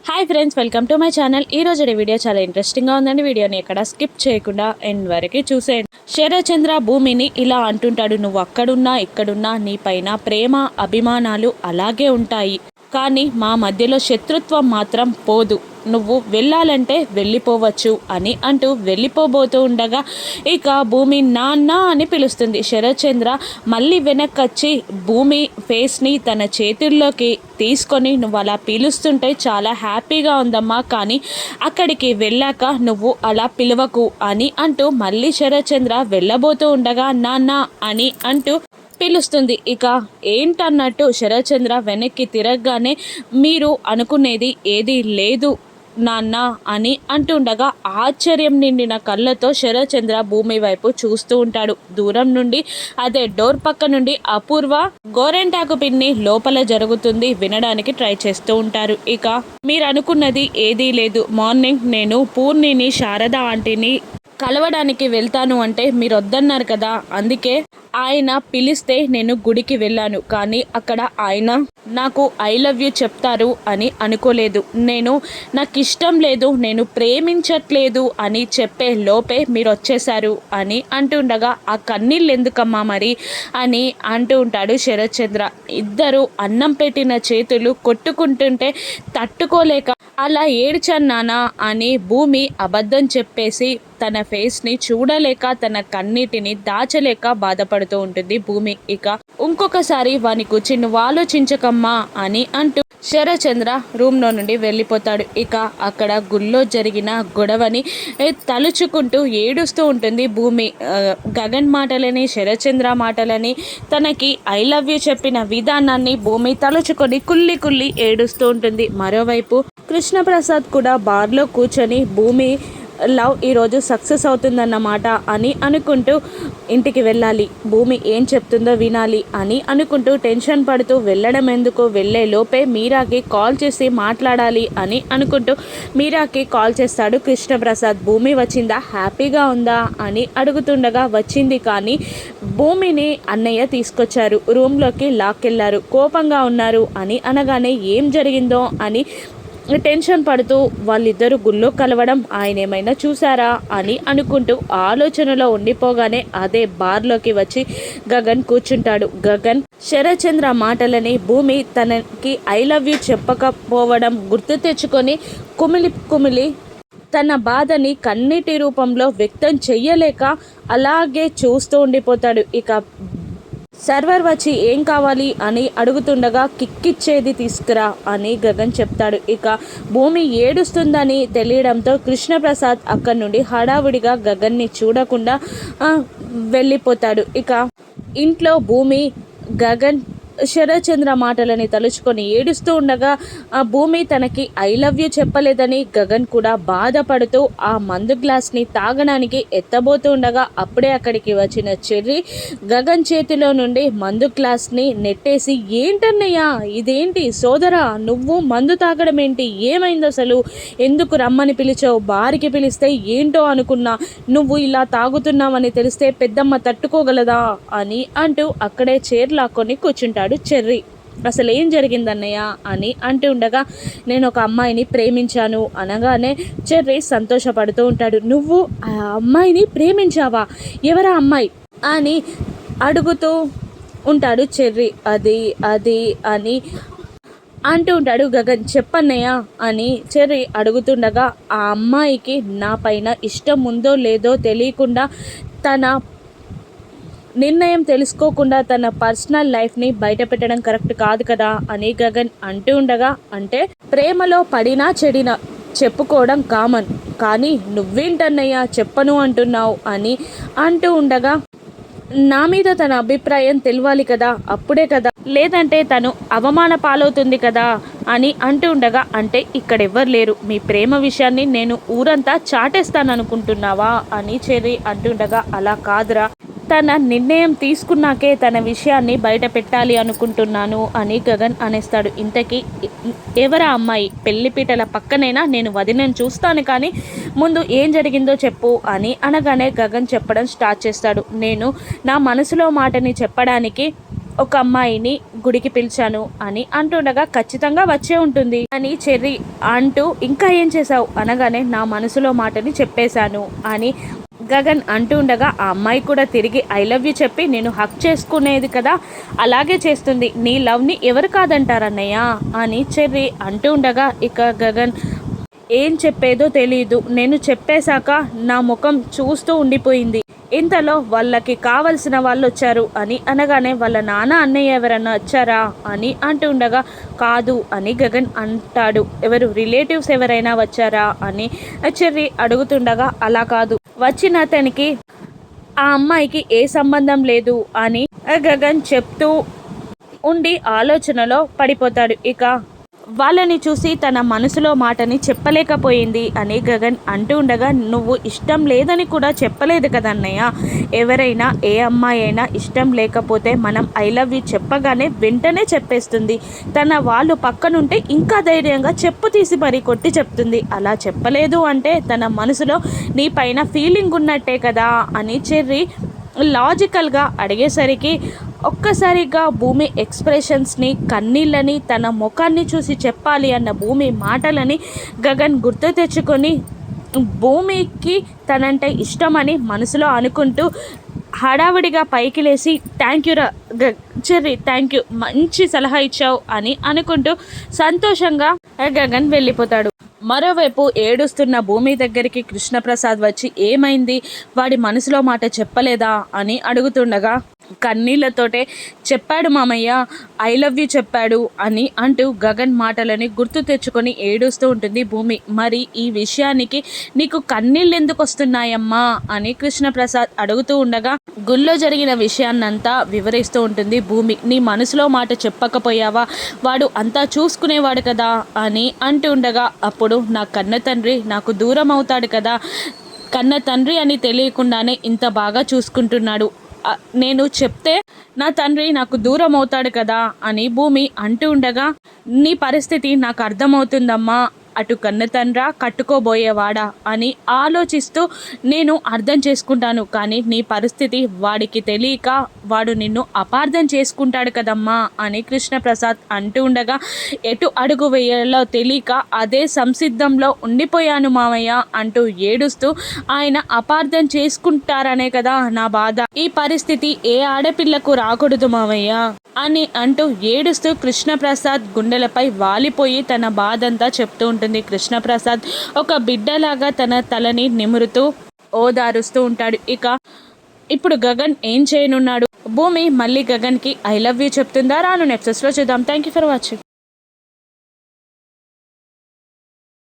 Hi friends, welcome to my channel. ఈ రోజు video చాలా ఇంట్రెస్టింగ్గా ఉందండి. వీడియోని ఎక్కడ స్కిప్ చేయకుండా ఎండ్ వరకు చూసేయండి. శరత్చంద్ర భూమిని ఇలా అంటుంటాడు, నువ్వు అక్కడున్నా ఇక్కడున్నా నీ పైన ప్రేమ అభిమానాలు అలాగే ఉంటాయి, కానీ మా మధ్యలో శత్రుత్వం మాత్రం పోదు. నువ్వు వెళ్ళాలంటే వెళ్ళిపోవచ్చు అని అంటూ వెళ్ళిపోబోతూ ఉండగా ఇక భూమి నాన్న అని పిలుస్తుంది. శరత్చంద్ర మళ్ళీ వెనక్కి భూమి ఫేస్ని తన చేతుల్లోకి తీసుకొని నువ్వు అలా పిలుస్తుంటే చాలా హ్యాపీగా ఉందమ్మా, కానీ అక్కడికి వెళ్ళాక నువ్వు అలా పిలవకు అని అంటూ మళ్ళీ శరత్చంద్ర వెళ్ళబోతూ ఉండగా నాన్న అని అంటూ పిలుస్తుంది. ఇక ఏంటన్నట్టు శరత్చంద్ర వెనక్కి తిరగగానే మీరు అనుకునేది ఏదీ లేదు నాన్న అని అంటుండగా ఆశ్చర్యం నిండిన కళ్ళతో శరత్చంద్ర భూమి వైపు చూస్తూ ఉంటాడు. దూరం నుండి అదే డోర్ పక్క నుండి అపూర్వ గోరెంటాకు పిన్ని లోపల జరుగుతుంది వినడానికి ట్రై చేస్తూ ఉంటారు. ఇక మీరు అనుకున్నది ఏదీ లేదు. మార్నింగ్ నేను పూర్ణిని శారద ఆంటీని కలవడానికి వెళ్తాను అంటే మీరు వద్దన్నారు కదా, అందుకే ఆయన పిలిస్తే నేను గుడికి వెళ్ళాను, కానీ అక్కడ ఆయన నాకు ఐ లవ్ యూ చెప్తారు అని అనుకోలేదు. నాకు ఇష్టం లేదు, నేను ప్రేమించట్లేదు అని చెప్పే లోపే మీరు వచ్చేశారు అని అంటుండగా ఆ కన్నీళ్ళు ఎందుకమ్మా మరి అని అంటూ ఉంటాడు శరత్చంద్ర. ఇద్దరు అన్నం పెట్టిన చేతులు కొట్టుకుంటుంటే తట్టుకోలేక అలా ఏడ్చాను నానా అని భూమి అబద్ధం చెప్పేసి తన ఫేస్ని చూడలేక తన కన్నీటిని దాచలేక బాధపడుతూ ఉంటుంది భూమి. ఇక ఇంకొకసారి వాని కూర్చి నువ్వు ఆలోచించకమ్మా అని అంటూ శరత్చంద్ర రూమ్లో నుండి వెళ్ళిపోతాడు. ఇక అక్కడ గుళ్ళో జరిగిన గొడవని తలుచుకుంటూ ఏడుస్తూ ఉంటుంది భూమి. గగన్ మాటలని శరత్చంద్ర మాటలని తనకి ఐ లవ్ యూ చెప్పిన విధానాన్ని భూమి తలుచుకొని కుల్లి కుల్లి ఏడుస్తూ ఉంటుంది. మరోవైపు కృష్ణప్రసాద్ కూడా బార్లో కూర్చొని భూమి లవ్ ఈరోజు సక్సెస్ అవుతుందన్నమాట అని అనుకుంటూ ఇంటికి వెళ్ళాలి, భూమి ఏం చెప్తుందో వినాలి అని అనుకుంటూ టెన్షన్ పడుతూ వెళ్ళడం ఎందుకు, వెళ్ళే లోపే మీరాకి కాల్ చేసి మాట్లాడాలి అని అనుకుంటూ మీరాకి కాల్ చేస్తాడు కృష్ణప్రసాద్. భూమి వచ్చిందా, హ్యాపీగా ఉందా అని అడుగుతుండగా వచ్చింది, కానీ భూమిని అన్నయ్య తీసుకొచ్చారు, రూమ్లోకి లాక్కెళ్ళారు, కోపంగా ఉన్నారు అని అనగానే ఏం జరిగిందో అని టెన్షన్ పడుతూ వాళ్ళిద్దరూ గుళ్ళో కలవడం ఆయన ఏమైనా చూసారా అని అనుకుంటూ ఆలోచనలో ఉండిపోగానే అదే బార్లోకి వచ్చి గగన్ కూర్చుంటాడు. గగన్ శరత్చంద్ర మాటలని భూమి తనకి ఐ లవ్ యూ చెప్పకపోవడం గుర్తు తెచ్చుకొని కుమిలి తన బాధని కన్నీటి రూపంలో వ్యక్తం చెయ్యలేక అలాగే చూస్తూ ఉండిపోతాడు. ఇక సర్వర్ వచ్చి ఏం కావాలి అని అడుగుతుండగా కిక్కిచ్చేది తీసుకురా అని గగన్ చెప్తాడు. ఇక భూమి ఏడుస్తుందని తెలియడంతో కృష్ణప్రసాద్ అక్కడి నుండి హడావుడిగా గగన్ని చూడకుండా వెళ్ళిపోతాడు. ఇక ఇంట్లో భూమి గగన్ శరత్చంద్ర మాటలని తలుచుకొని ఏడుస్తూ ఉండగా ఆ భూమి తనకి ఐ లవ్ యూ చెప్పలేదని గగన్ కూడా బాధపడుతూ ఆ మందు గ్లాస్ని తాగడానికి ఎత్తబోతూ ఉండగా అప్పుడే అక్కడికి వచ్చిన చెర్రి గగన్ చేతిలో నుండి మందు గ్లాస్ని నెట్టేసి ఏంటన్నయ్యా ఇదేంటి సోదరా, నువ్వు మందు తాగడం ఏంటి, ఏమైంది అసలు, ఎందుకు రమ్మని పిలిచావు, బారికి పిలిస్తే ఏంటో అనుకున్నా, నువ్వు ఇలా తాగుతున్నావని తెలిస్తే పెద్దమ్మ తట్టుకోగలదా అని అంటూ అక్కడే చైర్ లాక్కొని కూర్చుంటాడు చెర్రి. అసలు ఏం జరిగిందన్నయ్య అని అంటూ ఉండగా నేను ఒక అమ్మాయిని ప్రేమించాను అనగానే చెర్రి సంతోషపడుతూ ఉంటాడు. నువ్వు ఆ అమ్మాయిని ప్రేమించావా, ఎవరా అమ్మాయి అని అడుగుతూ ఉంటాడు చెర్రి. అది అని అంటూ ఉంటాడు గగన్. చెప్పన్నయ్య అని చెర్రి అడుగుతుండగా ఆ అమ్మాయికి నా పైన ఇష్టం ఉందో లేదో తెలియకుండా తన నిర్ణయం తెలుసుకోకుండా తన పర్సనల్ లైఫ్ని బయట పెట్టడం కరెక్ట్ కాదు కదా అని గగన్ అంటూ ఉండగా, అంటే ప్రేమలో పడినా చెడినా చెప్పుకోవడం కామన్, కానీ నువ్వేంటన్నయ్యా చెప్పను అంటున్నావు అని అంటూ ఉండగా నా మీద తన అభిప్రాయం తెలియాలి కదా, అప్పుడే కదా, లేదంటే తను అవమాన పాలవుతుంది కదా అని అంటూ ఉండగా, అంటే ఇక్కడెవ్వరు లేరు, మీ ప్రేమ విషయాన్ని నేను ఊరంతా చాటేస్తాననుకుంటున్నావా అని చెర్రి అంటుండగా, అలా కాదురా, తన నిర్ణయం తీసుకున్నాకే తన విషయాన్ని బయట పెట్టాలి అనుకుంటున్నాను అని గగన్ అనేస్తాడు. ఇంతకీ ఎవరా అమ్మాయి, పెళ్లిపీటల పక్కనైనా నేను వదినని చూస్తాను, కానీ ముందు ఏం జరిగిందో చెప్పు అని అనగానే గగన్ చెప్పడం స్టార్ట్ చేస్తాడు. నేను నా మనసులో మాటని చెప్పడానికి ఒక అమ్మాయిని గుడికి పిలిచాను అని అంటుండగా ఖచ్చితంగా వచ్చే ఉంటుంది అని చెర్రీ అంటూ ఇంకా ఏం చేశావు అనగానే నా మనసులో మాటని చెప్పేశాను అని గగన్ అంటూ ఉండగా ఆ అమ్మాయి కూడా తిరిగి ఐ లవ్ యూ చెప్పి నేను హక్ చేసుకునేది కదా అలాగే చేస్తుంది, నీ లవ్ని ఎవరు కాదంటారన్నయ్య అని చెర్రీ అంటూ ఉండగా ఇక గగన్ ఏం చెప్పేదో తెలియదు, నేను చెప్పేశాక నా ముఖం చూస్తూ ఉండిపోయింది. ఇంతలో వాళ్ళకి కావలసిన వాళ్ళు వచ్చారు అని అనగానే వాళ్ళ నాన్న అన్నయ్య ఎవరన్నా వచ్చారా అని అంటూ ఉండగా కాదు అని గగన్ అంటాడు. ఎవరు రిలేటివ్స్ ఎవరైనా వచ్చారా అని చెర్రీ అడుగుతుండగా అలా కాదు, వచ్చిన అతనికి ఆ అమ్మాయికి ఏ సంబంధం లేదు అని గగన్ చెప్తూ ఉండి ఆలోచనలో పడిపోతాడు. ఇక వాళ్ళని చూసి తన మనసులో మాటని చెప్పలేకపోయింది అని గగన్ అంటూ ఉండగా నువ్వు ఇష్టం లేదని కూడా చెప్పలేదు కదన్నయ్య, ఎవరైనా ఏ అమ్మాయి అయినా ఇష్టం లేకపోతే మనం ఐ లవ్ యూ చెప్పగానే వెంటనే చెప్పేస్తుంది, తన వాళ్ళు పక్కనుంటే ఇంకా ధైర్యంగా చెప్పు తీసి మరీ కొట్టి చెప్తుంది, అలా చెప్పలేదు అంటే తన మనసులో నీ పైన ఫీలింగ్ ఉన్నట్టే కదా అని చెర్రీ లాజికల్గా అడిగేసరికి ఒక్కసారిగా భూమి ఎక్స్ప్రెషన్స్ని కన్నీళ్ళని తన ముఖాన్ని చూసి చెప్పాలి అన్న భూమి మాటలని గగన్ గుర్తు తెచ్చుకొని భూమికి తనంటే ఇష్టమని మనసులో అనుకుంటూ హడావిడిగా పైకి లేచి థ్యాంక్ యూ రా చెర్రీ, థ్యాంక్ యూ, మంచి సలహా ఇచ్చావు అని అనుకుంటూ సంతోషంగా గగన్ వెళ్ళిపోతాడు. మరోవైపు ఏడుస్తున్న భూమి దగ్గరికి కృష్ణప్రసాద్ వచ్చి ఏమైంది, వాడి మనసులో మాట చెప్పలేదా అని అడుగుతుండగా కన్నీళ్లతోటే చెప్పాడు మామయ్య, ఐ లవ్ యూ చెప్పాడు అని అంటూ గగన్ మాటలని గుర్తు తెచ్చుకొని ఏడుస్తూ ఉంటుంది భూమి. మరి ఈ విషయానికి నీకు కన్నీళ్ళు ఎందుకు వస్తున్నాయమ్మా అని కృష్ణప్రసాద్ అడుగుతూ ఉండగా గుళ్ళో జరిగిన విషయాన్నంతా వివరిస్తూ ఉంటుంది భూమి. నీ మనసులో మాట చెప్పకపోయావా, వాడు అంతా చూసుకునేవాడు కదా అని అంటూ ఉండగా అప్పుడు నా కన్న తండ్రి నాకు దూరం అవుతాడు కదా, కన్న తండ్రి అని తెలియకుండానే ఇంత బాగా చూసుకుంటున్నాడు, నేను చెప్తే నా తండ్రి నాకు దూరం అవుతాడు కదా అని భూమి అంటూ ఉండగా నీ పరిస్థితి నాకు అర్థమవుతుందమ్మా, అటు కన్న తండ్రా కట్టుకోబోయేవాడా అని ఆలోచిస్తూ నేను అర్థం చేసుకుంటాను, కానీ నీ పరిస్థితి వాడికి తెలియక వాడు నిన్ను అపార్థం చేసుకుంటాడు కదమ్మా అని కృష్ణప్రసాద్ అంటూ ఉండగా ఎటు అడుగు వేయాలో తెలియక అదే సంసిద్ధంలో ఉండిపోయాను మామయ్య అంటూ ఏడుస్తూ ఆయన అపార్థం చేసుకుంటారనే కదా నా బాధ, ఈ పరిస్థితి ఏ ఆడపిల్లకు రాకూడదు మామయ్య అని అంటూ ఏడుస్తూ కృష్ణప్రసాద్ గుండెలపై వాలిపోయి తన బాధంతా చెప్తూ ఉంటుంది. కృష్ణప్రసాద్ ఒక బిడ్డలాగా తన తలని నిమురుతూ ఓదారుస్తూ ఉంటాడు. ఇక ఇప్పుడు గగన్ ఏం చేయనున్నాడు, భూమి మళ్ళీ గగన్కి ఐ లవ్ యూ చెప్తుందా రాను ఎపిసోడ్స్లో చూద్దాం. Thank you for watching.